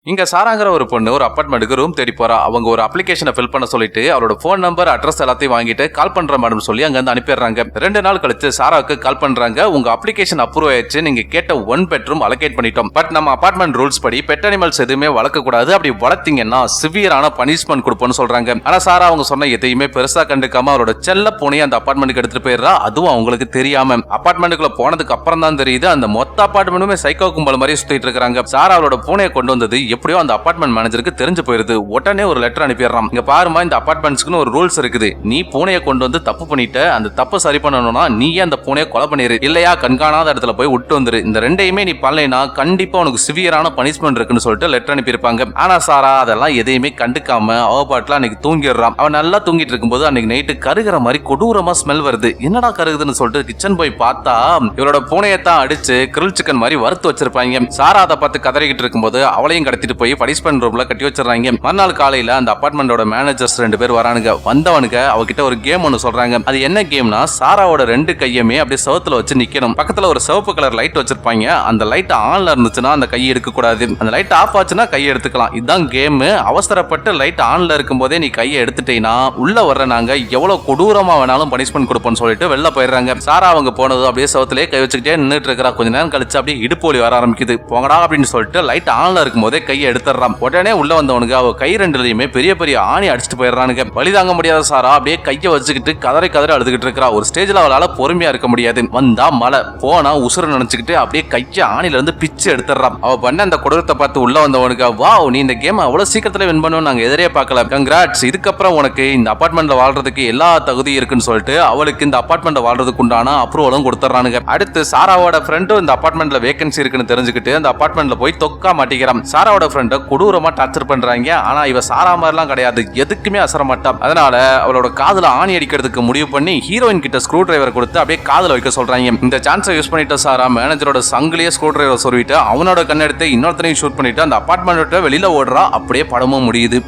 இங்க சாராங்கிற ஒரு பொண்ணு ஒரு அபார்ட்மெண்ட்டுக்கு ரூம் தேடி போறா. அவங்க ஒரு அப்ளிகேஷனை ஃபில் பண்ண சொல்லிட்டு அவரோட போன் நம்பர் அட்ரஸ் எல்லாத்தையும் வாங்கிட்டு கால் பண்ற மேடம் சொல்லி அங்க இருந்து அனுப்பிடுறாங்க. 2 நாள் கழிச்சு சாராவுக்கு கால் பண்றாங்க. உங்க அப்ளிகேஷன் அப்ரூவ் ஆயிடுச்சு, நீங்க கேட்ட 1 பெட்ரூம் அலோகேட் பண்ணிட்டோம். பட் நம்ம அபார்ட்மெண்ட் ரூல்ஸ் படி பெட் அனிமல்ஸ் எதுவுமே வளர்க்க கூடாது, அப்படி வளர்த்தீங்கன்னா சிவியரான பனிஷ்மெண்ட் கொடுப்போம்னு சொல்றாங்க. ஆனா சாரா அவங்க சொன்ன எதையுமே பெருசா கண்டுக்காம அவரோட செல்ல பூனையை அந்த அபார்ட்மெண்ட்டுக்கு எடுத்துட்டு போயிடுறா. அதுவும் அவங்களுக்கு தெரியாம. அபார்ட்மெண்ட்டுக்குள்ள போனதுக்கு அப்புறம் தான் தெரியுது அந்த மொத்த அபார்ட்மெண்ட்டுமே சைக்கோ கும்பல் மாதிரி சுத்திட்டு இருக்காங்க. சாரா அவரோட பூனையை கொண்டு வந்தது எப்படியோ அந்த அபார்ட்மெண்ட் மேனேஜருக்கு தெரிஞ்சு போயிருது. உடனே ஒரு லெட்டர் அனுப்பிடுறான். இங்க பாருமா, இந்த அபார்ட்மெண்ட்ஸ்க்கு ஒரு ரூல்ஸ் இருக்குது. நீ பூனையை கொண்டு வந்து தப்பு பண்ணிட்ட, அந்த தப்பு சரி பண்ணணும்னா நீயே அந்த பூனையை கொலை பண்ணிரு, இல்லையா கண்காணாத இடத்துல போய் விட்டு வந்துரு. இந்த ரெண்டையுமே நீ பண்ணலைனா கண்டிப்பா உனக்கு சிவியரான பனிஷ்மெண்ட் இருக்குன்னு சொல்லிட்டு லெட்டர் அனுப்பியிருப்பாங்க. ஆனா சாரா அதெல்லாம் எதையுமே கண்டுக்காம அவ பாட்டுல அன்னைக்கு தூங்கிடுறான். அவன் நல்லா தூங்கிட்டு இருக்கும்போது அன்னைக்கு நைட்டு கருகிற மாதிரி கொடூரமா ஸ்மெல் வருது. என்னடா கருகுதுன்னு சொல்லிட்டு கிச்சன் போய் பார்த்தா இவரோட பூனையை தான் அடிச்சு கிரில் சிக்கன் மாதிரி வறுத்து வச்சிருப்பாங்க. சாரா அதை பார்த்து கதறிக்கிட்டு இருக்கும்போது அவளையும் கடத்திட்டு போய் பனிஷ்மெண்ட் ரூம்ல கட்டி வச்சிடறாங்க. மறுநாள் காலையில அந்த அபார்ட்மெண்டோட மேனேஜர்ஸ் 2 பேர் வரானுங்க. வந்தவனுங்க அவகிட்ட ஒரு கேம் ஒன்னு சொல்றாங்க. அது என்ன கேம்னா, சாராவோட 2 கையுமே அப்படியே செவுத்துல வச்சு நிக்கணும். பக்கத்துல ஒரு சிவப்பு கலர் லைட் வச்சிருப்பாங்க. அந்த லைட் ஆன்ல இருந்துச்சுன்னா அந்த கையை எடுக்க கூடாது, அந்த லைட் ஆஃப் ஆச்சுன்னா கையை எடுத்துக்கலாம். இதுதான் கேம். அவசரப்பட்டு லைட் ஆன்ல இருக்கும் போதே நீ கையை எடுத்துட்டீங்கன்னா உள்ள வர்ற நாங்க எவ்வளவு கொடூரமா வேணாலும் பனிஷ்மெண்ட் கொடுப்போம்னு சொல்லிட்டு வெளில போயிடுறாங்க. சாரா அவங்க போனது அப்படியே செவத்திலே கை வச்சுக்கிட்டே நின்றுட்டு இருக்கிறா. கொஞ்ச நேரம் கழிச்சு அப்படியே இடுப்பு வலி வர ஆரம்பிக்குது. போங்கடா அப்படின்னு சொல்லிட்டு லைட் ஆன்ல இருக்கும் போதே கையை எடுத்துறான். உடனே உள்ள வந்தவனுக்கு அவ கை 2லயுமே பெரிய பெரிய ஆணி அடிச்சுட்டு போயிடுறானுங்க. வலி தாங்க முடியாத சாரா அப்படியே கையை வச்சுக்கிட்டு கதறி அழுதுகிட்டு இருக்கா. ஒரு ஸ்டேஜ்ல அவளால பொறுமையா இருக்க முடியாது. வந்தா மழை, போனா உசுர நினைச்சுக்கிட்டு அப்படியே கையை ஆணில இருந்து பிச்சு எடுத்துறான். அவ பண்ண அந்த கொடூரத்தை பார்த்து உள்ள வந்தவனுக்கு, வாவ், நீ இந்த கேம் அவ்வளவு சீக்கிரத்துல வின் பண்ணுவோம் நாங்க எதிரே பார்க்கல, கங்க்ராட்ஸ், இதுக்கப்புறம் உனக்கு இந்த அபார்ட்மெண்ட்ல வாழ்றதுக்கு எல்லா தகுதி இருக்குன்னு சொல்லிட்டு அவளுக்கு இந்த அபார்ட்மெண்ட் வாழ்றதுக்கு உண்டான அப்ரூவலும் கொடுத்துறானுங்க. அடுத்து சாராவோட ஃப்ரெண்டும் இந்த அபார்ட்மெண்ட்ல வேகன்சி இருக்குன்னு தெரிஞ்சுக்கிட்டு அந்த அபார்ட்மெண்ட்ல போய் தொக்கா மாட்டிக்கிறான். சாராவோட ஃப்ரெண்ட கொடூரமா டார்ச்சர் பண்றாங்க. ஆனா இவ சாரா மாதிரிலாம் கிடையாது, எதுக்குமே அசர மாட்டா. அதனால அவளோட காதுல ஆணி அடிக்கிறதுக்கு முடிவு பண்ணி ஹீரோயின் கிட்ட ஸ்க்ரூ டிரைவர் கொடுத்து அப்படியே காதுல வைக்க சொல்றாங்க. இந்த சான்ஸை யூஸ் பண்ணிட்ட சாரா மேனேஜரோட சங்கிலியே ஸ்க்ரூ டிரைவர் சொருவிட்டு அவனோட கண்ணெடுத்து இன்னொருத்தனையும் ஷூட் பண்ணிட்டு அந்த அபார்ட்மெண்ட் வெளியில ஓடுறா. அப்படியே படமும் முடியுது.